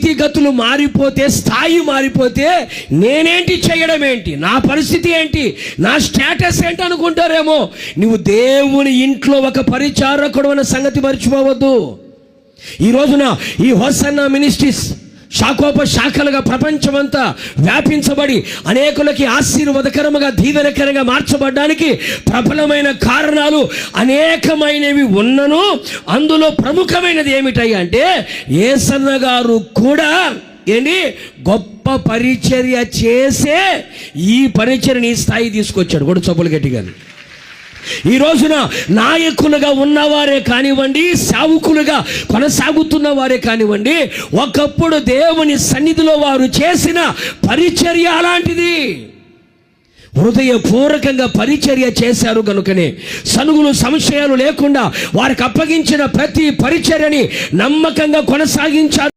స్థితిగతులు మారిపోతే, స్థాయి మారిపోతే నేనేంటి చేయడం ఏంటి, నా పరిస్థితి ఏంటి, నా స్టేటస్ ఏంటి అనుకుంటారేమో. నువ్వు దేవుని ఇంట్లో ఒక పరిచారకుడు అన్న సంగతి మర్చిపోవద్దు. ఈ రోజున ఈ హోసన్నా మినిస్ట్రీస్ శాఖోపశాఖలుగా ప్రపంచమంతా వ్యాపించబడి అనేకులకి ఆశీర్వాదకరముగా, దీవెనకరంగా మార్చబడ్డానికి ప్రబలమైన కారణాలు అనేకమైనవి ఉన్నను. అందులో ప్రముఖమైనది ఏమిటయ్యా అంటే, యేసన్న గారు కూడా ఏంటి గొప్ప పరిచర్య చేసే ఈ పరిచర్యని స్థాయి తీసుకొచ్చాడు. కూడా చప్పులు గట్టిగా. ఈ రోజున నాయకులుగా ఉన్నవారే కానివ్వండి, సేవకులుగా కొనసాగుతున్న వారే కానివ్వండి, ఒకప్పుడు దేవుని సన్నిధిలో వారు చేసిన పరిచర్య అలాంటిది. హృదయపూర్వకంగా పరిచర్య చేశారు కనుకనే సనుగులు సంశయాలు లేకుండా వారికి అప్పగించిన ప్రతి పరిచర్యని నమ్మకంగా కొనసాగించారు.